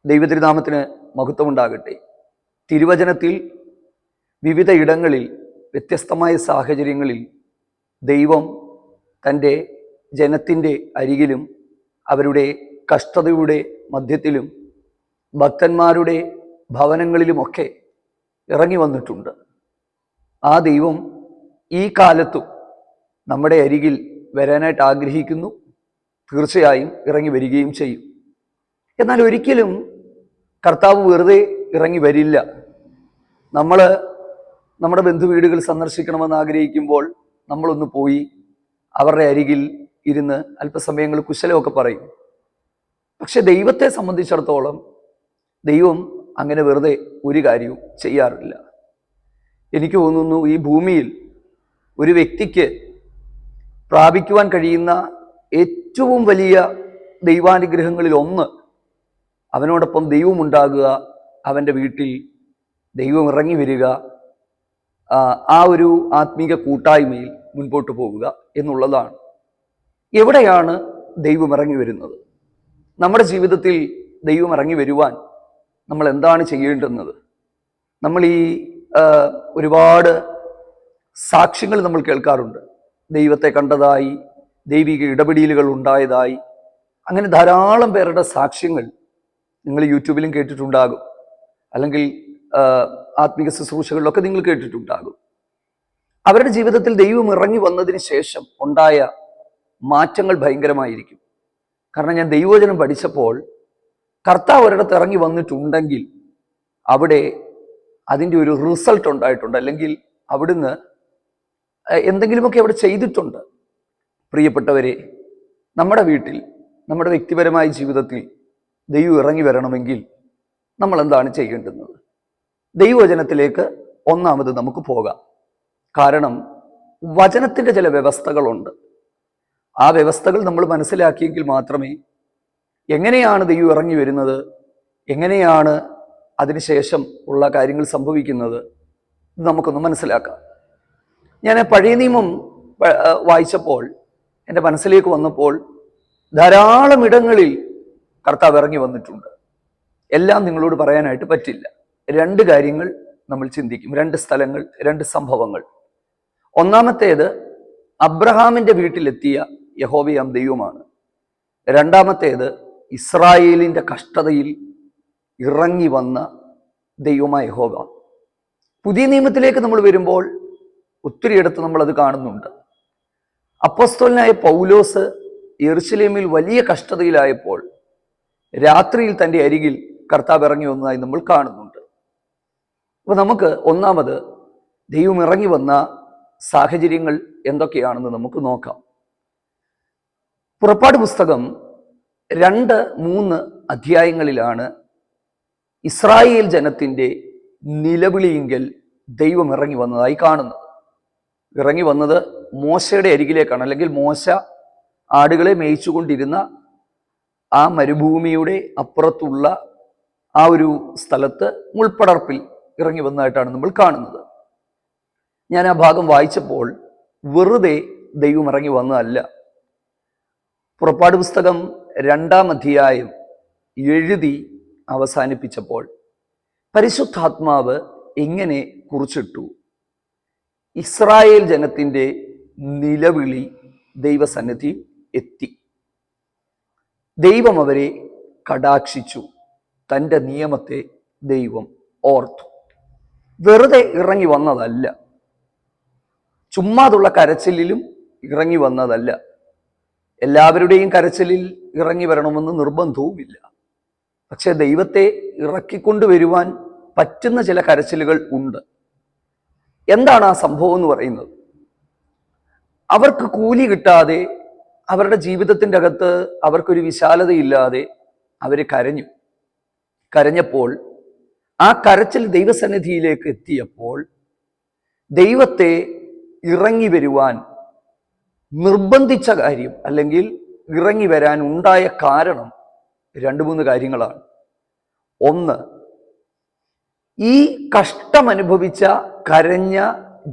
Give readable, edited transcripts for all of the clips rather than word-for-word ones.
ദൈവതിരുനാമത്തിന് മഹത്വമുണ്ടാകട്ടെ. തിരുവചനത്തിൽ വിവിധ ഇടങ്ങളിൽ വ്യത്യസ്തമായ സാഹചര്യങ്ങളിൽ ദൈവം തൻ്റെ ജനത്തിൻ്റെ അരികിലും അവരുടെ കഷ്ടതയുടെ മധ്യത്തിലും ഭക്തന്മാരുടെ ഭവനങ്ങളിലുമൊക്കെ ഇറങ്ങി വന്നിട്ടുണ്ട്. ആ ദൈവം ഈ കാലത്തും നമ്മുടെ അരികിൽ വരാനായിട്ട് ആഗ്രഹിക്കുന്നു. തീർച്ചയായും ഇറങ്ങി വരികയും ചെയ്യും. എന്നാൽ ഒരിക്കലും കർത്താവ് വെറുതെ ഇറങ്ങി വരില്ല. നമ്മൾ നമ്മുടെ ബന്ധുവീടുകൾ സന്ദർശിക്കണമെന്ന് ആഗ്രഹിക്കുമ്പോൾ നമ്മളൊന്ന് പോയി അവരുടെ അരികിൽ ഇരുന്ന് അല്പസമയങ്ങൾ കുശലമൊക്കെ പറയും. പക്ഷെ ദൈവത്തെ സംബന്ധിച്ചിടത്തോളം ദൈവം അങ്ങനെ വെറുതെ ഒരു കാര്യവും ചെയ്യാറില്ല. എനിക്ക് തോന്നുന്നു ഈ ഭൂമിയിൽ ഒരു വ്യക്തിക്ക് പ്രാപിക്കുവാൻ കഴിയുന്ന ഏറ്റവും വലിയ ദൈവാനുഗ്രഹങ്ങളിൽ ഒന്ന് അവനോടൊപ്പം ദൈവം ഉണ്ടാകുക, അവൻ്റെ വീട്ടിൽ ദൈവം ഇറങ്ങി വരിക, ആ ഒരു ആത്മീക കൂട്ടായ്മയിൽ മുൻപോട്ട് പോവുക എന്നുള്ളതാണ്. എവിടെയാണ് ദൈവം ഇറങ്ങി വരുന്നത്? നമ്മുടെ ജീവിതത്തിൽ ദൈവം ഇറങ്ങി വരുവാൻ നമ്മൾ എന്താണ് ചെയ്യേണ്ടുന്നത്? നമ്മൾ ഈ ഒരുപാട് സാക്ഷ്യങ്ങൾ നമ്മൾ കേൾക്കാറുണ്ട്. ദൈവത്തെ കണ്ടതായി, ദൈവിക ഇടപെടലുകൾ ഉണ്ടായതായി, അങ്ങനെ ധാരാളം പേരുടെ സാക്ഷ്യങ്ങൾ നിങ്ങൾ യൂട്യൂബിലും കേട്ടിട്ടുണ്ടാകും, അല്ലെങ്കിൽ ആത്മീക ശുശ്രൂഷകളിലൊക്കെ നിങ്ങൾ കേട്ടിട്ടുണ്ടാകും. അവരുടെ ജീവിതത്തിൽ ദൈവം ഇറങ്ങി വന്നതിന് ശേഷം ഉണ്ടായ മാറ്റങ്ങൾ ഭയങ്കരമായിരിക്കും. കാരണം ഞാൻ ദൈവവചനം പഠിച്ചപ്പോൾ കർത്താവ് ഒരിടത്ത് ഇറങ്ങി വന്നിട്ടുണ്ടെങ്കിൽ അവിടെ അതിൻ്റെ ഒരു റിസൾട്ട് ഉണ്ടായിട്ടുണ്ട്, അല്ലെങ്കിൽ അവിടുന്ന് എന്തെങ്കിലുമൊക്കെ അവിടെ ചെയ്തിട്ടുണ്ട്. പ്രിയപ്പെട്ടവരെ, നമ്മുടെ വീട്ടിൽ, നമ്മുടെ വ്യക്തിപരമായ ജീവിതത്തിൽ ദൈവം ഇറങ്ങി വരണമെങ്കിൽ നമ്മൾ എന്താണ് ചെയ്യേണ്ടുന്നത്? ദൈവവചനത്തിലേക്ക് ഒന്നാമത് നമുക്ക് പോകാം. കാരണം വചനത്തിൻ്റെ ചില വ്യവസ്ഥകളുണ്ട്. ആ വ്യവസ്ഥകൾ നമ്മൾ മനസ്സിലാക്കിയെങ്കിൽ മാത്രമേ എങ്ങനെയാണ് ദൈവം ഇറങ്ങി വരുന്നത്, എങ്ങനെയാണ് അതിനുശേഷം ഉള്ള കാര്യങ്ങൾ സംഭവിക്കുന്നത് നമുക്കൊന്ന് മനസ്സിലാക്കാം. ഞാൻ പഴയ നിയമം വായിച്ചപ്പോൾ എൻ്റെ മനസ്സിലേക്ക് വന്നപ്പോൾ ധാരാളം ഇടങ്ങളിൽ കർത്താവ് ഇറങ്ങി വന്നിട്ടുണ്ട്. എല്ലാം നിങ്ങളോട് പറയാനായിട്ട് പറ്റില്ല. രണ്ട് കാര്യങ്ങൾ നമ്മൾ ചിന്തിക്കും, രണ്ട് സ്ഥലങ്ങൾ, രണ്ട് സംഭവങ്ങൾ. ഒന്നാമത്തേത് അബ്രഹാമിൻ്റെ വീട്ടിലെത്തിയ യഹോവയാം ദൈവമാണ്. രണ്ടാമത്തേത് ഇസ്രായേലിൻ്റെ കഷ്ടതയിൽ ഇറങ്ങി വന്ന ദൈവമായ യഹോവ. പുതിയ നിയമത്തിലേക്ക് നമ്മൾ വരുമ്പോൾ ഒത്തിരിയിടത്ത് നമ്മളത് കാണുന്നുണ്ട്. അപ്പോസ്തലനായ പൗലോസ് യെരുശലേമിൽ വലിയ കഷ്ടതയിലായപ്പോൾ രാത്രിയിൽ തൻ്റെ അരികിൽ കർത്താവ് ഇറങ്ങി വന്നതായി നമ്മൾ കാണുന്നുണ്ട്. അപ്പോൾ നമുക്ക് ഒന്നാമത് ദൈവം ഇറങ്ങി വന്ന സാഹചര്യങ്ങൾ എന്തൊക്കെയാണെന്ന് നമുക്ക് നോക്കാം. പുറപ്പാട് പുസ്തകം 2-3 അധ്യായങ്ങളിലാണ് ഇസ്രായേൽ ജനത്തിൻ്റെ നിലവിളിയെങ്കിൽ ദൈവം ഇറങ്ങി വന്നതായി കാണുന്നത്. ഇറങ്ങി വന്നത് മോശയുടെ അരികിലേക്കാണ്, അല്ലെങ്കിൽ മോശ ആടുകളെ മേയിച്ചുകൊണ്ടിരുന്ന ആ മരുഭൂമിയുടെ അപ്പുറത്തുള്ള ആ ഒരു സ്ഥലത്ത് മുൾപ്പടർപ്പിൽ ഇറങ്ങി വന്നതായിട്ടാണ് നമ്മൾ കാണുന്നത്. ഞാൻ ആ ഭാഗം വായിച്ചപ്പോൾ വെറുതെ ദൈവം ഇറങ്ങി വന്നതല്ല. പുറപ്പാട് പുസ്തകം 2-ാം അധ്യായം എഴുതി അവസാനിപ്പിച്ചപ്പോൾ പരിശുദ്ധാത്മാവ് ഇങ്ങനെ കുറിച്ചിട്ടു: ഇസ്രായേൽ ജനത്തിൻ്റെ നിലവിളി ദൈവസന്നിധി എത്തി. ദൈവം അവരെ കടാക്ഷിച്ചു, തൻ്റെ നിയമത്തെ ദൈവം ഓർത്തു. വെറുതെ ഇറങ്ങി വന്നതല്ല, ചുമ്മാതുള്ള കരച്ചിലിലും ഇറങ്ങി വന്നതല്ല. എല്ലാവരുടെയും കരച്ചിലിൽ ഇറങ്ങി വരണമെന്ന് നിർബന്ധവുമില്ല. പക്ഷെ ദൈവത്തെ ഇറക്കിക്കൊണ്ടുവരുവാൻ പറ്റുന്ന ചില കരച്ചിലുകൾ ഉണ്ട്. എന്താണ് ആ സംഭവം എന്ന് പറയുന്നത്? അവർക്ക് കൂലി കിട്ടാതെ, അവരുടെ ജീവിതത്തിൻ്റെ അകത്ത് അവർക്കൊരു വിശാലതയില്ലാതെ അവർ കരഞ്ഞപ്പോൾ ആ കരച്ചിൽ ദൈവസന്നിധിയിലേക്ക് എത്തിയപ്പോൾ ദൈവത്തെ ഇറങ്ങി വരുവാൻ നിർബന്ധിച്ച കാര്യം, അല്ലെങ്കിൽ ഇറങ്ങി വരാൻ ഉണ്ടായ കാരണം 2-3 കാര്യങ്ങളാണ്. ഒന്ന്, ഈ കഷ്ടമനുഭവിച്ച കരഞ്ഞ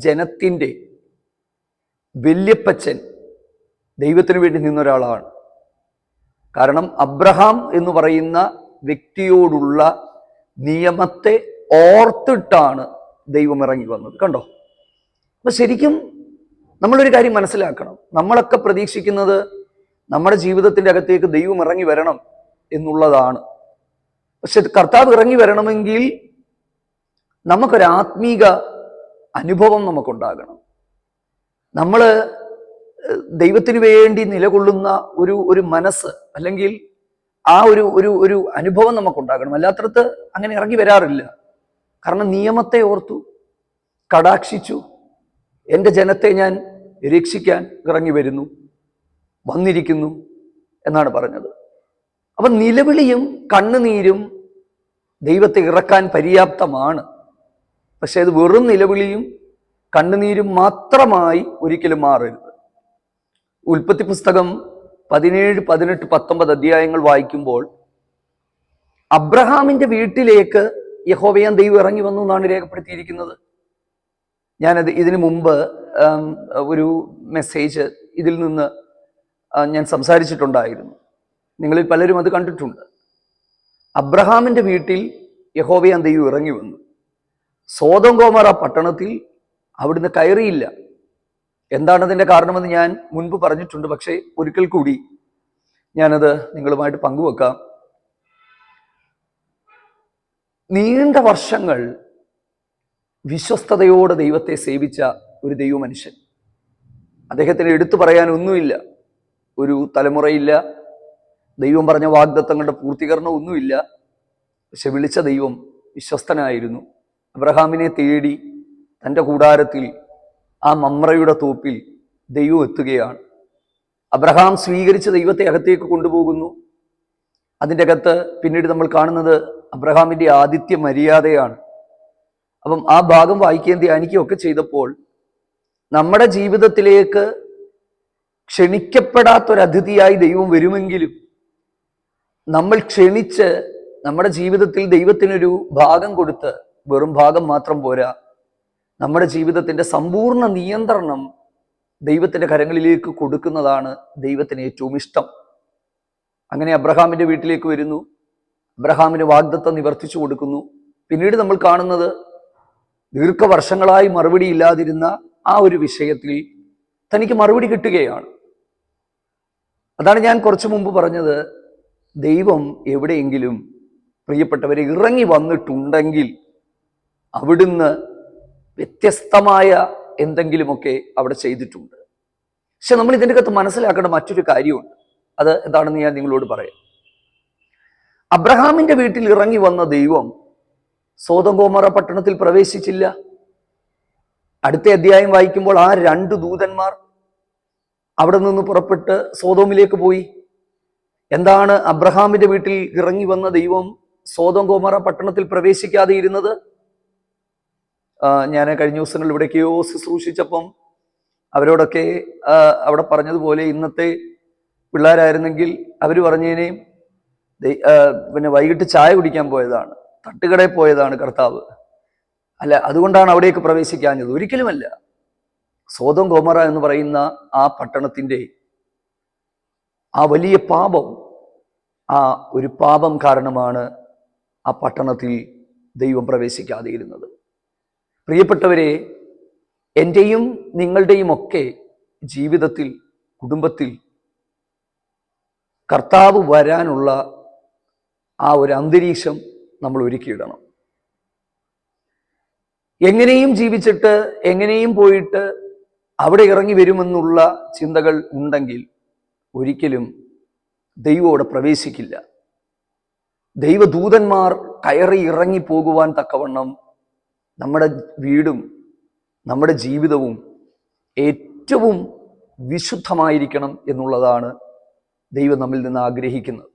ജനത്തിൻ്റെ വല്യപ്പച്ചൻ ദൈവത്തിന് വേണ്ടി നിന്നൊരാളാണ്. കാരണം അബ്രഹാം എന്ന് പറയുന്ന വ്യക്തിയോടുള്ള നിയമത്തെ ഓർത്തിട്ടാണ് ദൈവം ഇറങ്ങി വന്നത്. കണ്ടോ? അപ്പൊ ശരിക്കും നമ്മളൊരു കാര്യം മനസ്സിലാക്കണം. നമ്മളൊക്കെ പ്രതീക്ഷിക്കുന്നത് നമ്മുടെ ജീവിതത്തിന്റെ അകത്തേക്ക് ദൈവം ഇറങ്ങി വരണം എന്നുള്ളതാണ്. പക്ഷെ കർത്താവ് ഇറങ്ങി വരണമെങ്കിൽ നമുക്കൊരു ആത്മീക അനുഭവം നമുക്കുണ്ടാകണം. നമ്മൾ ദൈവത്തിന് വേണ്ടി നിലകൊള്ളുന്ന ഒരു മനസ്സ്, അല്ലെങ്കിൽ ആ ഒരു അനുഭവം നമുക്കുണ്ടാകണം. അല്ലാത്തടത്ത് അങ്ങനെ ഇറങ്ങി വരാറില്ല. കാരണം നിയമത്തെ ഓർത്തു, കടാക്ഷിച്ചു, എൻ്റെ ജനത്തെ ഞാൻ രക്ഷിക്കാൻ ഇറങ്ങി വരുന്നു, വന്നിരിക്കുന്നു എന്നാണ് പറഞ്ഞത്. അപ്പൊ നിലവിളിയും കണ്ണുനീരും ദൈവത്തെ ഇറക്കാൻ പര്യാപ്തമാണ്. പക്ഷെ അത് വെറും നിലവിളിയും കണ്ണുനീരും മാത്രമായി ഒരിക്കലും മാറരുത്. ഉൽപ്പത്തി പുസ്തകം 17, 18, 19 അധ്യായങ്ങൾ വായിക്കുമ്പോൾ അബ്രഹാമിന്റെ വീട്ടിലേക്ക് യഹോവയാം ദൈവം ഇറങ്ങി വന്നു എന്നാണ് രേഖപ്പെടുത്തിയിരിക്കുന്നത്. ഞാനത് ഇതിനു മുമ്പ് ഒരു മെസ്സേജ് ഇതിൽ നിന്ന് ഞാൻ സംസാരിച്ചിട്ടുണ്ടായിരുന്നു. നിങ്ങളിൽ പലരും അത് കണ്ടിട്ടുണ്ട്. അബ്രഹാമിന്റെ വീട്ടിൽ യഹോവയാം ദൈവം ഇറങ്ങി വന്നു. സോദോം ഗോമോറ പട്ടണത്തിൽ അവിടുന്ന് കയറിയില്ല. എന്താണ് അതിൻ്റെ കാരണമെന്ന് ഞാൻ മുൻപ് പറഞ്ഞിട്ടുണ്ട്. പക്ഷേ ഒരിക്കൽ കൂടി ഞാനത് നിങ്ങളുമായിട്ട് പങ്കുവെക്കാം. നീണ്ട വർഷങ്ങൾ വിശ്വസ്തയോടെ ദൈവത്തെ സേവിച്ച ഒരു ദൈവ മനുഷ്യൻ. അദ്ദേഹത്തിന് എടുത്തു പറയാനൊന്നുമില്ല. ഒരു തലമുറയില്ല, ദൈവം പറഞ്ഞ വാഗ്ദത്തങ്ങളുടെ പൂർത്തീകരണം ഒന്നുമില്ല. പക്ഷെ വിളിച്ച ദൈവം വിശ്വസ്തനായിരുന്നു. അബ്രഹാമിനെ തേടി തൻ്റെ കൂടാരത്തിൽ, ആ മമ്രയുടെ തോപ്പിൽ ദൈവം എത്തുകയാണ്. അബ്രഹാം സ്വീകരിച്ച ദൈവത്തെ അകത്തേക്ക് കൊണ്ടുപോകുന്നു. അതിൻ്റെ അകത്ത് പിന്നീട് നമ്മൾ കാണുന്നത് അബ്രഹാമിൻ്റെ ആതിഥ്യ മര്യാദയാണ്. അപ്പം ആ ഭാഗം വായിക്കുകയും ധ്യാനിക്കുകയും ഒക്കെ ചെയ്തപ്പോൾ നമ്മുടെ ജീവിതത്തിലേക്ക് ക്ഷണിക്കപ്പെടാത്തൊരതിഥിയായി ദൈവം വരുമെങ്കിലും നമ്മൾ ക്ഷണിച്ച് നമ്മുടെ ജീവിതത്തിൽ ദൈവത്തിനൊരു ഭാഗം കൊടുത്ത്, വെറും ഭാഗം മാത്രം പോരാ, നമ്മുടെ ജീവിതത്തിൻ്റെ സമ്പൂർണ്ണ നിയന്ത്രണം ദൈവത്തിൻ്റെ കരങ്ങളിലേക്ക് കൊടുക്കുന്നതാണ് ദൈവത്തിന് ഏറ്റവും ഇഷ്ടം. അങ്ങനെ അബ്രഹാമിൻ്റെ വീട്ടിലേക്ക് വരുന്നു. അബ്രഹാമിന് വാഗ്ദത്തം നിവർത്തിച്ചു കൊടുക്കുന്നു. പിന്നീട് നമ്മൾ കാണുന്നത് ദീർഘവർഷങ്ങളായി മറുപടി ഇല്ലാതിരുന്ന ആ ഒരു വിഷയത്തിൽ തനിക്ക് മറുപടി കിട്ടുകയാണ്. അതാണ് ഞാൻ കുറച്ചു മുമ്പ് പറഞ്ഞത്. ദൈവം എവിടെയെങ്കിലും പ്രിയപ്പെട്ടവരെ ഇറങ്ങി വന്നിട്ടുണ്ടെങ്കിൽ അവിടുന്ന് വ്യത്യസ്തമായ എന്തെങ്കിലുമൊക്കെ അവിടെ ചെയ്തിട്ടുണ്ട്. പക്ഷെ നമ്മൾ ഇതിൻ്റെ അകത്ത് മനസ്സിലാക്കേണ്ട മറ്റൊരു കാര്യമുണ്ട്. അത് എന്താണെന്ന് ഞാൻ നിങ്ങളോട് പറയാം. അബ്രഹാമിന്റെ വീട്ടിൽ ഇറങ്ങി വന്ന ദൈവം സോദോം ഗോമോറ പട്ടണത്തിൽ പ്രവേശിച്ചില്ല. അടുത്ത അധ്യായം വായിക്കുമ്പോൾ ആ 2 ദൂതന്മാർ അവിടെ നിന്ന് പുറപ്പെട്ട് സോദോമിലേക്ക് പോയി. എന്താണ് അബ്രഹാമിന്റെ വീട്ടിൽ ഇറങ്ങി വന്ന ദൈവം സോദോം ഗോമോറ പട്ടണത്തിൽ പ്രവേശിക്കാതെ ഇരുന്നത്? ഞാൻ കഴിഞ്ഞ ദിവസങ്ങളിൽ ഇവിടേക്കോ ശുശ്രൂഷിച്ചപ്പം അവരോടൊക്കെ അവിടെ പറഞ്ഞതുപോലെ ഇന്നത്തെ പിള്ളേരായിരുന്നെങ്കിൽ അവർ പറഞ്ഞതിനേയും പിന്നെ വൈകിട്ട് ചായ കുടിക്കാൻ പോയതാണ്, തട്ടുകടയിൽ പോയതാണ് കർത്താവ്, അല്ല അതുകൊണ്ടാണ് അവിടേക്ക് പ്രവേശിക്കാഞ്ഞത്. ഒരിക്കലുമല്ല. സോദോം ഗോമോറ എന്ന് പറയുന്ന ആ പട്ടണത്തിൻ്റെ ആ വലിയ പാപം, ആ ഒരു പാപം കാരണമാണ് ആ പട്ടണത്തിൽ ദൈവം പ്രവേശിക്കാതെ ഇരുന്നത്. പ്രിയപ്പെട്ടവരെ, എൻ്റെയും നിങ്ങളുടെയും ഒക്കെ ജീവിതത്തിൽ, കുടുംബത്തിൽ കർത്താവ് വരാനുള്ള ആ ഒരു അന്തരീക്ഷം നമ്മൾ ഒരുക്കിയിടണം. എങ്ങനെയും ജീവിച്ചിട്ട് എങ്ങനെയും പോയിട്ട് അവിടെ ഇറങ്ങി വരുമെന്നുള്ള ചിന്തകൾ ഉണ്ടെങ്കിൽ ഒരിക്കലും ദൈവം അവിടെ പ്രവേശിക്കില്ല. ദൈവദൂതന്മാർ കയറി ഇറങ്ങി പോകുവാൻ തക്കവണ്ണം നമ്മുടെ വീടും നമ്മുടെ ജീവിതവും ഏറ്റവും വിശുദ്ധമായിരിക്കണം എന്നുള്ളതാണ് ദൈവം നമ്മിൽ നിന്ന് ആഗ്രഹിക്കുന്നത്.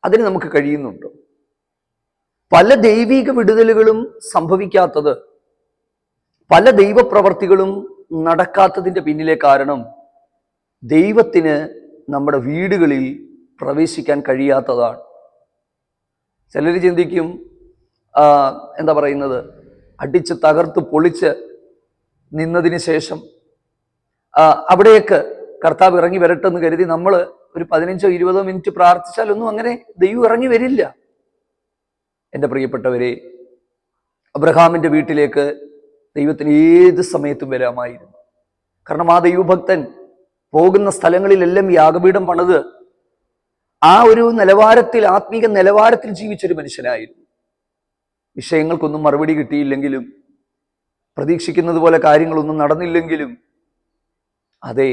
അതിന് നമുക്ക് കഴിയുന്നുണ്ട്. പല ദൈവിക വിടുതലുകളും സംഭവിക്കാത്തത്, പല ദൈവപ്രവർത്തികളും നടക്കാത്തതിൻ്റെ പിന്നിലെ കാരണം ദൈവത്തിന് നമ്മുടെ വീടുകളിൽ പ്രവേശിക്കാൻ കഴിയാത്തതാണ്. ചിലർ ചിന്തിക്കും, എന്താ പറയുന്നത്, അടിച്ച് തകർത്ത് പൊളിച്ച് നിന്നതിന് ശേഷം അവിടേക്ക് കർത്താവ് ഇറങ്ങി വരട്ടെന്ന് കരുതി നമ്മൾ ഒരു 15-20 മിനിറ്റ് പ്രാർത്ഥിച്ചാലൊന്നും അങ്ങനെ ദൈവം ഇറങ്ങി വരില്ല. എൻ്റെ പ്രിയപ്പെട്ടവരെ, അബ്രഹാമിൻ്റെ വീട്ടിലേക്ക് ദൈവത്തിന് ഏത് സമയത്തും വരാമായിരുന്നു. കാരണം ആ ദൈവഭക്തൻ പോകുന്ന സ്ഥലങ്ങളിലെല്ലാം യാഗപീഠം പണിത് ആ ഒരു നിലവാരത്തിൽ, ആത്മീക നിലവാരത്തിൽ ജീവിച്ചൊരു മനുഷ്യനായിരുന്നു. വിഷയങ്ങൾക്കൊന്നും മറുപടി കിട്ടിയില്ലെങ്കിലും, പ്രതീക്ഷിക്കുന്നത് പോലെ കാര്യങ്ങളൊന്നും നടന്നില്ലെങ്കിലും, അതെ,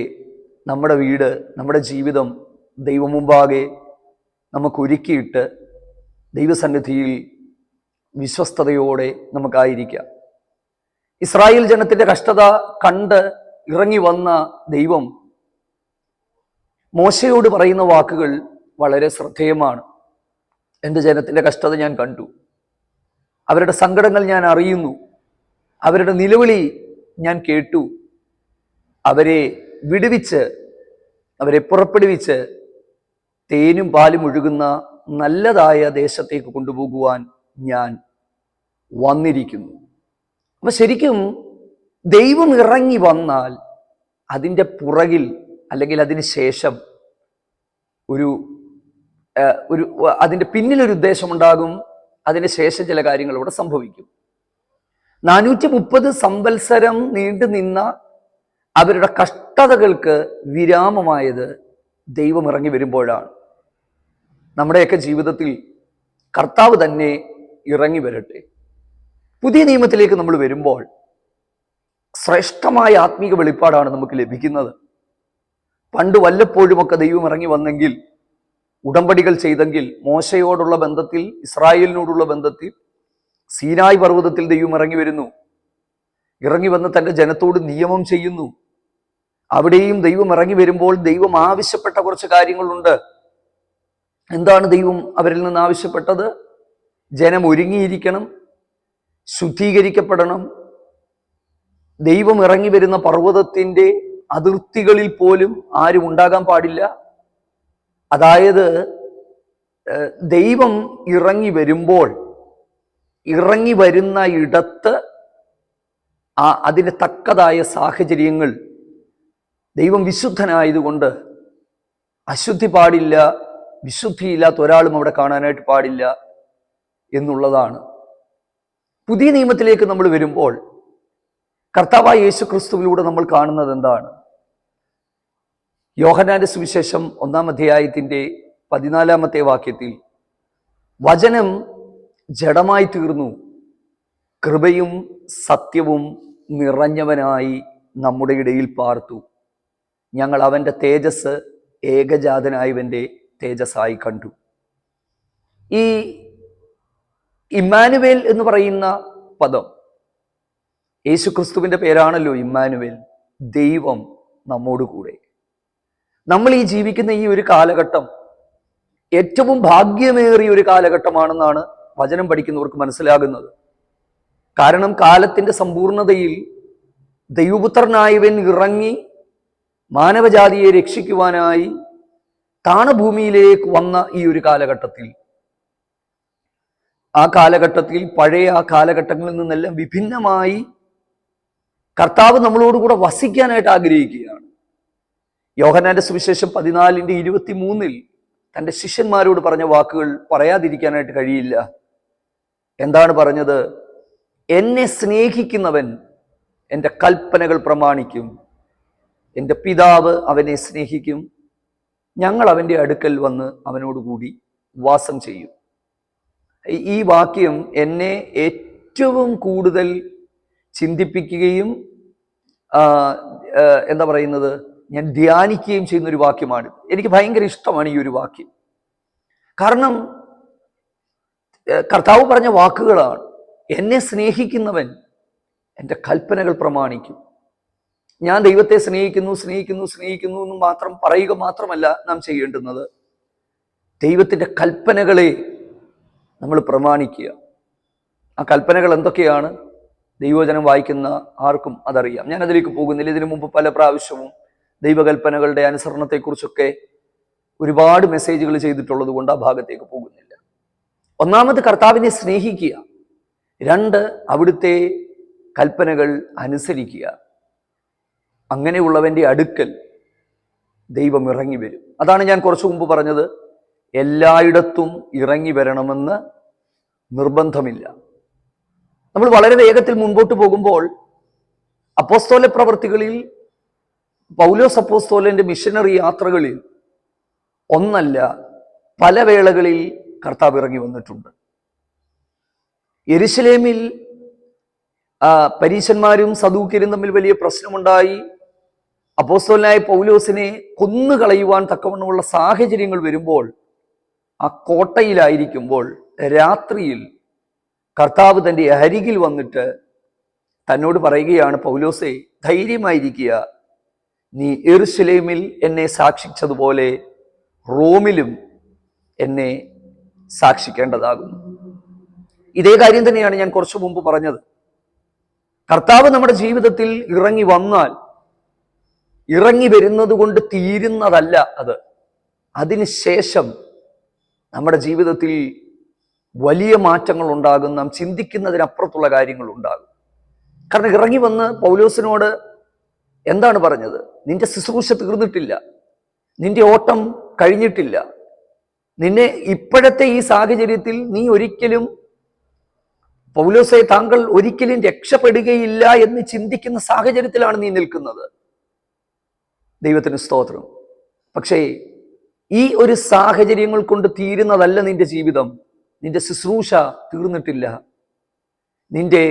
നമ്മുടെ വീട്, നമ്മുടെ ജീവിതം ദൈവം മുമ്പാകെ നമുക്ക് ഒരുക്കിയിട്ട് ദൈവസന്നിധിയിൽ വിശ്വസ്തയോടെ നമുക്കായിരിക്കാം. ഇസ്രായേൽ ജനത്തിന്റെ കഷ്ടത കണ്ട് ഇറങ്ങി വന്ന ദൈവം മോശയോട് പറയുന്ന വാക്കുകൾ വളരെ ശ്രദ്ധേയമാണ്. എൻ്റെ ജനത്തിന്റെ കഷ്ടത ഞാൻ കണ്ടു, അവരുടെ സങ്കടങ്ങൾ ഞാൻ അറിയുന്നു, അവരുടെ നിലവിളി ഞാൻ കേട്ടു. അവരെ വിടുവിച്ച്, അവരെ പുറപ്പെടുവിച്ച് തേനും പാലും ഒഴുകുന്ന നല്ലതായ ദേശത്തേക്ക് കൊണ്ടുപോകുവാൻ ഞാൻ വന്നിരിക്കുന്നു. അപ്പൊ ശരിക്കും ദൈവം ഇറങ്ങി വന്നാൽ അതിൻ്റെ പുറകിൽ, അല്ലെങ്കിൽ അതിന് ശേഷം ഒരു അതിൻ്റെ പിന്നിലൊരു ഉദ്ദേശമുണ്ടാകും. അതിന് ശേഷം ചില കാര്യങ്ങൾ ഇവിടെ സംഭവിക്കും. 430 സംവത്സരം നീണ്ടു നിന്ന അവരുടെ കഷ്ടതകൾക്ക് വിരാമമായത് ദൈവം ഇറങ്ങി വരുമ്പോഴാണ്. നമ്മുടെയൊക്കെ ജീവിതത്തിൽ കർത്താവ് തന്നെ ഇറങ്ങി വരട്ടെ. പുതിയ നിയമത്തിലേക്ക് നമ്മൾ വരുമ്പോൾ ശ്രേഷ്ഠമായ ആത്മീക വെളിപ്പാടാണ് നമുക്ക് ലഭിക്കുന്നത്. പണ്ട് വല്ലപ്പോഴുമൊക്കെ ദൈവം ഇറങ്ങി വന്നെങ്കിൽ, ഉടമ്പടികൾ ചെയ്തെങ്കിൽ, മോശയോടുള്ള ബന്ധത്തിൽ, ഇസ്രായേലിനോടുള്ള ബന്ധത്തിൽ, സീനായ് പർവ്വതത്തിൽ ദൈവം ഇറങ്ങി വരുന്നു. ഇറങ്ങി വന്ന് തൻ്റെ ജനത്തോട് നിയമം ചെയ്യുന്നു. അവിടെയും ദൈവം ഇറങ്ങി വരുമ്പോൾ ദൈവം ആവശ്യപ്പെട്ട കുറച്ച് കാര്യങ്ങളുണ്ട്. എന്താണ് ദൈവം അവരിൽ നിന്ന് ആവശ്യപ്പെട്ടത്? ജനം ഒരുങ്ങിയിരിക്കണം, ശുദ്ധീകരിക്കപ്പെടണം. ദൈവം ഇറങ്ങി വരുന്ന പർവ്വതത്തിൻ്റെ അതിർത്തികളിൽ പോലും ആരും ഉണ്ടാകാൻ പാടില്ല. അതായത് ദൈവം ഇറങ്ങി വരുമ്പോൾ ഇറങ്ങി വരുന്ന ഇടത്ത് അതിന് തക്കതായ സാഹചര്യങ്ങൾ, ദൈവം വിശുദ്ധനായതുകൊണ്ട് അശുദ്ധി പാടില്ല, വിശുദ്ധിയില്ലാത്ത ഒരാളും അവിടെ കാണാനായിട്ട് പാടില്ല എന്നുള്ളതാണ്. പുതിയ നിയമത്തിലേക്ക് നമ്മൾ വരുമ്പോൾ കർത്താവായ യേശു ക്രിസ്തുവിലൂടെ നമ്മൾ കാണുന്നത് എന്താണ്? യോഹന്നാന്റെ സുവിശേഷം 1-ാം അധ്യായത്തിന്റെ 14-ാമത്തെ വാക്യത്തിൽ വചനം ജഡമായി തീർന്നു, കൃപയും സത്യവും നിറഞ്ഞവനായി നമ്മുടെ ഇടയിൽ പാർത്തു, ഞങ്ങൾ അവൻ്റെ തേജസ് ഏകജാതനായവൻ്റെ തേജസ്സായി കണ്ടു. ഈ ഇമ്മാനുവേൽ എന്ന് പറയുന്ന പദം യേശു ക്രിസ്തുവിൻ്റെ പേരാണല്ലോ ഇമ്മാനുവേൽ, ദൈവം നമ്മോട് കൂടെ. നമ്മൾ ഈ ജീവിക്കുന്ന ഈ ഒരു കാലഘട്ടം ഏറ്റവും ഭാഗ്യമേറിയ ഒരു കാലഘട്ടമാണെന്നാണ് വചനം പഠിക്കുന്നവർക്ക് മനസ്സിലാകുന്നത്. കാരണം കാലത്തിൻ്റെ സമ്പൂർണതയിൽ ദൈവപുത്രനായവൻ ഇറങ്ങി മാനവജാതിയെ രക്ഷിക്കുവാനായി താണഭൂമിയിലേക്ക് വന്ന ഈ ഒരു കാലഘട്ടത്തിൽ, ആ കാലഘട്ടത്തിൽ പഴയ ആ കാലഘട്ടങ്ങളിൽ നിന്നെല്ലാം വിഭിന്നമായി കർത്താവ് നമ്മളോടുകൂടെ വസിക്കാനായിട്ട് ആഗ്രഹിക്കുകയാണ്. യോഹന്നാന്റെ സുവിശേഷം 14:23 തൻ്റെ ശിഷ്യന്മാരോട് പറഞ്ഞ വാക്കുകൾ പറയാതിരിക്കാനായിട്ട് കഴിയില്ല. എന്താണ് പറഞ്ഞത്? എന്നെ സ്നേഹിക്കുന്നവൻ എൻ്റെ കൽപ്പനകൾ പ്രമാണിക്കും, എൻ്റെ പിതാവ് അവനെ സ്നേഹിക്കും, ഞങ്ങൾ അവൻ്റെ അടുക്കൽ വന്ന് അവനോടുകൂടി വാസം ചെയ്യും. ഈ വാക്യം എന്നെ ഏറ്റവും കൂടുതൽ ചിന്തിപ്പിക്കുകയും എന്താ പറയുന്നത്, ഞാൻ ധ്യാനിക്കുകയും ചെയ്യുന്ന ഒരു വാക്യമാണ്. എനിക്ക് ഭയങ്കര ഇഷ്ടമാണ് ഈ ഒരു വാക്യം. കാരണം കർത്താവ് പറഞ്ഞ വാക്കുകളാണ്. എന്നെ സ്നേഹിക്കുന്നവൻ എൻ്റെ കൽപ്പനകൾ പ്രമാണിക്കും. ഞാൻ ദൈവത്തെ സ്നേഹിക്കുന്നു സ്നേഹിക്കുന്നു സ്നേഹിക്കുന്നു എന്ന് മാത്രം പറയുക മാത്രമല്ല നാം ചെയ്യേണ്ടുന്നത്, ദൈവത്തിൻ്റെ കൽപ്പനകളെ നമ്മൾ പ്രമാണിക്കുക. ആ കൽപ്പനകൾ എന്തൊക്കെയാണ്? ദൈവവചനം വായിക്കുന്ന ആർക്കും അതറിയാം. ഞാൻ അതിലേക്ക് പോകുന്നില്ല. ഇതിനു മുമ്പ് പല പ്രാവശ്യവും ദൈവകൽപ്പനകളുടെ അനുസരണത്തെക്കുറിച്ചൊക്കെ ഒരുപാട് മെസ്സേജുകൾ ചെയ്തിട്ടുള്ളത് കൊണ്ട് ആ ഭാഗത്തേക്ക് പോകുന്നില്ല. ഒന്നാമത് കർത്താവിനെ സ്നേഹിക്കുക, 2 അവിടുത്തെ കൽപ്പനകൾ അനുസരിക്കുക. അങ്ങനെയുള്ളവൻ്റെ അടുക്കൽ ദൈവം ഇറങ്ങി വരും. അതാണ് ഞാൻ കുറച്ചു മുമ്പ് പറഞ്ഞത്, എല്ലായിടത്തും ഇറങ്ങി വരണമെന്ന് നിർബന്ധമില്ല. നമ്മൾ വളരെ വേഗത്തിൽ മുൻപോട്ട് പോകുമ്പോൾ അപ്പോസ്തല പ്രവർത്തികളിൽ പൗലോസ് അപ്പോസ്തലന്റെ മിഷനറി യാത്രകളിൽ ഒന്നല്ല പല വേളകളിൽ കർത്താവ് ഇറങ്ങി വന്നിട്ടുണ്ട്. യെരുശലേമിൽ പരീശന്മാരും സദൂക്യരും തമ്മിൽ വലിയ പ്രശ്നമുണ്ടായി. അപ്പോസ്തലനായ പൗലോസിനെ കൊന്നുകളയുവാൻ തക്കവണ്ണമുള്ള സാഹചര്യങ്ങൾ വരുമ്പോൾ, ആ കോട്ടയിലായിരിക്കുമ്പോൾ രാത്രിയിൽ കർത്താവ് തൻ്റെ അരികിൽ വന്നിട്ട് തന്നോട് പറയുകയാണ്, പൗലോസേ, ധൈര്യമായിരിക്കുക, നീ യെരുശലേമിൽ എന്നെ സാക്ഷിച്ചതുപോലെ റോമിലും എന്നെ സാക്ഷിക്കേണ്ടതാകുന്നു. ഇതേ കാര്യം തന്നെയാണ് ഞാൻ കുറച്ചു മുമ്പ് പറഞ്ഞത്. കർത്താവ് നമ്മുടെ ജീവിതത്തിൽ ഇറങ്ങി വന്നാൽ ഇറങ്ങി വരുന്നത് കൊണ്ട് തീരുന്നതല്ല അത്. അതിനുശേഷം നമ്മുടെ ജീവിതത്തിൽ വലിയ മാറ്റങ്ങൾ ഉണ്ടാകും. നാം ചിന്തിക്കുന്നതിനപ്പുറത്തുള്ള കാര്യങ്ങൾ ഉണ്ടാകും. കാരണം ഇറങ്ങി വന്ന് പൗലോസിനോട് എന്താണ് പറഞ്ഞത്? നിന്റെ ശുശ്രൂഷ തീർന്നിട്ടില്ല, നിന്റെ ഓട്ടം കഴിഞ്ഞിട്ടില്ല, നിന്നെ ഇപ്പോഴത്തെ ഈ സാഹചര്യത്തിൽ നീ ഒരിക്കലും, പൗലോസേ, താങ്കൾ ഒരിക്കലും രക്ഷപ്പെടുകയില്ല എന്ന് ചിന്തിക്കുന്ന സാഹചര്യത്തിലാണ് നീ നിൽക്കുന്നത്. ദൈവത്തിന് സ്തോത്രം. പക്ഷേ ഈ ഒരു സാഹചര്യങ്ങൾ കൊണ്ട് തീരുന്നതല്ല നിന്റെ ജീവിതം. നിന്റെ ശുശ്രൂഷ തീർന്നിട്ടില്ല. നിന്റെ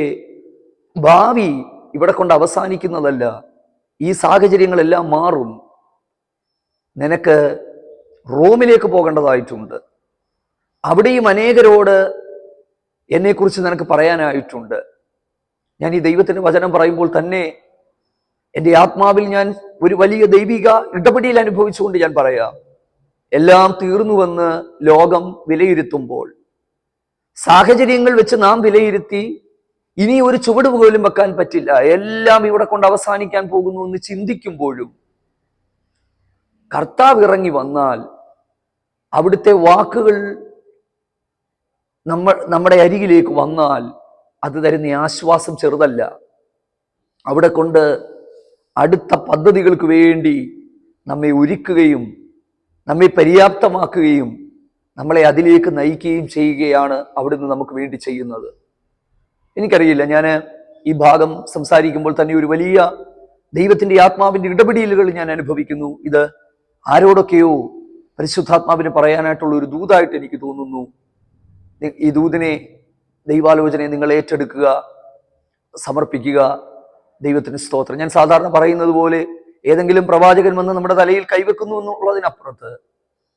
ഭാവി ഇവിടെ കൊണ്ട് അവസാനിക്കുന്നതല്ല. ഈ സാഹചര്യങ്ങളെല്ലാം മാറും. നിനക്ക് റോമിലേക്ക് പോകേണ്ടതായിട്ടുണ്ട്. അവിടെയും അനേകരോട് എന്നെക്കുറിച്ച് നിനക്ക് പറയാനായിട്ടുണ്ട്. ഞാൻ ഈ ദൈവത്തിൻ്റെ വചനം പറയുമ്പോൾ തന്നെ എൻ്റെ ആത്മാവിൽ ഞാൻ ഒരു വലിയ ദൈവിക ഇടപെടൽ അനുഭവിച്ചുകൊണ്ട് ഞാൻ പറയാം, എല്ലാം തീർന്നുവെന്ന് ലോകം വിലയിരുത്തുമ്പോൾ, സാഹചര്യങ്ങൾ വെച്ച് നാം വിലയിരുത്തി ഇനി ഒരു ചുവട് പോലും വെക്കാൻ പറ്റില്ല, എല്ലാം ഇവിടെ കൊണ്ട് അവസാനിക്കാൻ പോകുന്നു എന്ന് ചിന്തിക്കുമ്പോഴും കർത്താവ് ഇറങ്ങി വന്നാൽ അവിടുത്തെ വാക്കുകൾ നമ്മുടെ അരികിലേക്ക് വന്നാൽ അത് തരുന്ന ആശ്വാസം ചെറുതല്ല. അവിടെ കൊണ്ട് അടുത്ത പദ്ധതികൾക്ക് വേണ്ടി നമ്മെ ഒരുക്കുകയും നമ്മെ പര്യാപ്തമാക്കുകയും നമ്മളെ അതിലേക്ക് നയിക്കുകയും ചെയ്യുകയാണ് അവിടുന്ന് നമുക്ക് വേണ്ടി ചെയ്യുന്നത്. എനിക്കറിയില്ല, ഞാൻ ഈ ഭാഗം സംസാരിക്കുമ്പോൾ തന്നെ ഒരു വലിയ ദൈവത്തിൻ്റെ ആത്മാവിൻ്റെ ഇടപെടലുകൾ ഞാൻ അനുഭവിക്കുന്നു. ഇത് ആരോടൊക്കെയോ പരിശുദ്ധാത്മാവിന് പറയാനായിട്ടുള്ള ഒരു ദൂതായിട്ട് എനിക്ക് തോന്നുന്നു. ഈ ദൂതിനെ, ദൈവാലോചനയെ നിങ്ങൾ ഏറ്റെടുക്കുക, സമർപ്പിക്കുക. ദൈവത്തിന് സ്തോത്രം. ഞാൻ സാധാരണ പറയുന്നത് പോലെ ഏതെങ്കിലും പ്രവാചകൻ വന്ന് നമ്മുടെ തലയിൽ കൈവെക്കുന്നു എന്നുള്ളതിനപ്പുറത്ത്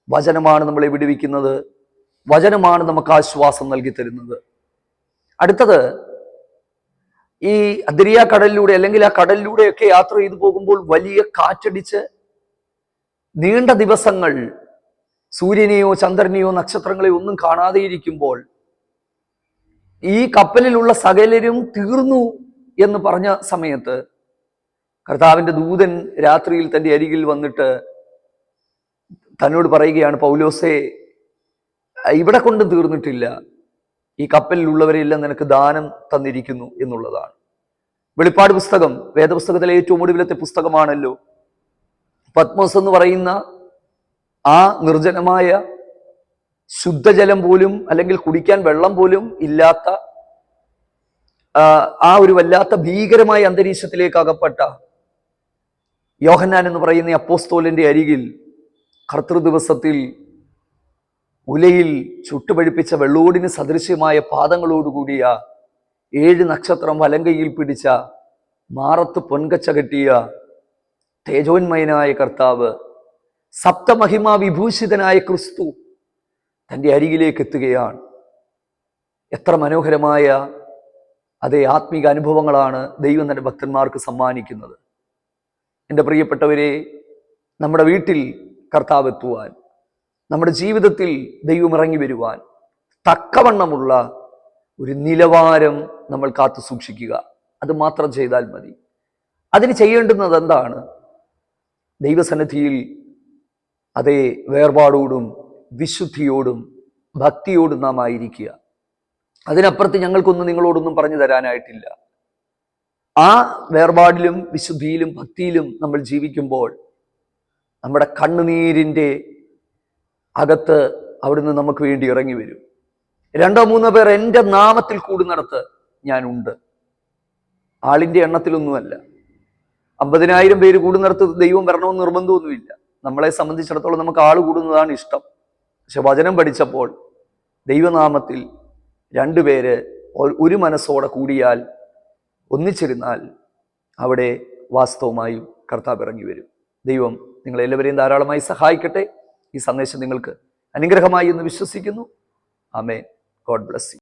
വചനമാണ് നമ്മളെ വിടുവിക്കുന്നത്. വചനമാണ് നമുക്ക് ആശ്വാസം നൽകി തരുന്നത്. അടുത്തത്, ഈ അദ്രിയ കടലിലൂടെ അല്ലെങ്കിൽ ആ കടലിലൂടെയൊക്കെ യാത്ര ചെയ്തു പോകുമ്പോൾ വലിയ കാറ്റടിച്ച് നീണ്ട ദിവസങ്ങൾ സൂര്യനെയോ ചന്ദ്രനെയോ നക്ഷത്രങ്ങളെയോ ഒന്നും കാണാതെ ഇരിക്കുമ്പോൾ ഈ കപ്പലിലുള്ള സകലരും തീർന്നു എന്ന് പറഞ്ഞ സമയത്ത് കർത്താവിൻ്റെ ദൂതൻ രാത്രിയിൽ തൻ്റെ അരികിൽ വന്നിട്ട് തന്നോട് പറയുകയാണ്, പൗലോസേ, ഇവിടെ കൊണ്ട് തീർന്നിട്ടില്ല, ഈ കപ്പലിലുള്ളവരെല്ലാം നിനക്ക് ദാനം തന്നിരിക്കുന്നു എന്നുള്ളതാണ്. വെളിപ്പാട് പുസ്തകം വേദപുസ്തകത്തിലെ ഏറ്റവും ഒടുവിലത്തെ പുസ്തകമാണല്ലോ. പത്മോസ് എന്ന് പറയുന്ന ആ നിർജ്ജനമായ ശുദ്ധജലം പോലും അല്ലെങ്കിൽ കുടിക്കാൻ വെള്ളം പോലും ഇല്ലാത്ത ആ ഒരു വല്ലാത്ത ഭീകരമായ അന്തരീക്ഷത്തിലേക്ക് അകപ്പെട്ട യോഹന്നാൻ എന്ന് പറയുന്ന അപ്പോസ്തോലന്റെ അരികിൽ കർത്തൃദിവസത്തിൽ ഉലയിൽ ചുട്ടുപഴുപ്പിച്ച വെള്ളോടിന് സദൃശ്യമായ പാദങ്ങളോടുകൂടിയ 7 നക്ഷത്രം വലങ്കയിൽ പിടിച്ച മാറത്ത് പൊൻകച്ച കെട്ടിയ തേജോന്മയനായ കർത്താവ്, സപ്തമഹിമാ വിഭൂഷിതനായ ക്രിസ്തു തൻ്റെ അരികിലേക്ക് എത്തുകയാണ്. എത്ര മനോഹരമായ അതേ ആത്മീക അനുഭവങ്ങളാണ് ദൈവം തൻ്റെ ഭക്തന്മാർക്ക് സമ്മാനിക്കുന്നത്. എൻ്റെ പ്രിയപ്പെട്ടവരെ, നമ്മുടെ വീട്ടിൽ കർത്താവ് എത്തുവാൻ, നമ്മുടെ ജീവിതത്തിൽ ദൈവം ഇറങ്ങി വരുവാൻ തക്കവണ്ണമുള്ള ഒരു നിലവാരം നമ്മൾ കാത്തു സൂക്ഷിക്കുക. അത് മാത്രം ചെയ്താൽ മതി. അതിന് ചെയ്യേണ്ടുന്നത് എന്താണ്? ദൈവസന്നിധിയിൽ അതേ വേർപാടോടും വിശുദ്ധിയോടും ഭക്തിയോടും നാം ആയിരിക്കുക. അതിനപ്പുറത്ത് ഞങ്ങൾക്കൊന്നും നിങ്ങളോടൊന്നും പറഞ്ഞു തരാനായിട്ടില്ല. ആ വേർപാടിലും വിശുദ്ധിയിലും ഭക്തിയിലും നമ്മൾ ജീവിക്കുമ്പോൾ നമ്മുടെ കണ്ണുനീരിൻ്റെ അകത്ത് അവിടുന്ന് നമുക്ക് വേണ്ടി ഇറങ്ങി വരും. 2 3 പേർ എൻ്റെ നാമത്തിൽ കൂടുന്നിടത്ത് ഞാനുണ്ട്. ആളിന്റെ എണ്ണത്തിലൊന്നുമല്ല. 50,000 പേര് കൂടുന്നിടത്ത് ദൈവം വരണമെന്ന് നിർബന്ധമൊന്നുമില്ല. നമ്മളെ സംബന്ധിച്ചിടത്തോളം നമുക്ക് ആൾ കൂടുന്നതാണ് ഇഷ്ടം. പക്ഷെ വചനം പഠിച്ചപ്പോൾ ദൈവനാമത്തിൽ 2 പേര് ഒരു മനസ്സോടെ കൂടിയാൽ, ഒന്നിച്ചിരുന്നാൽ അവിടെ വാസ്തവമായും കർത്താവ് ഇറങ്ങി വരും. ദൈവം നിങ്ങളെല്ലാവരെയും ധാരാളമായി സഹായിക്കട്ടെ. ഈ സന്ദേശം നിങ്ങൾക്ക് അനുഗ്രഹമായി എന്ന് വിശ്വസിക്കുന്നു. ആമേൻ. God bless U.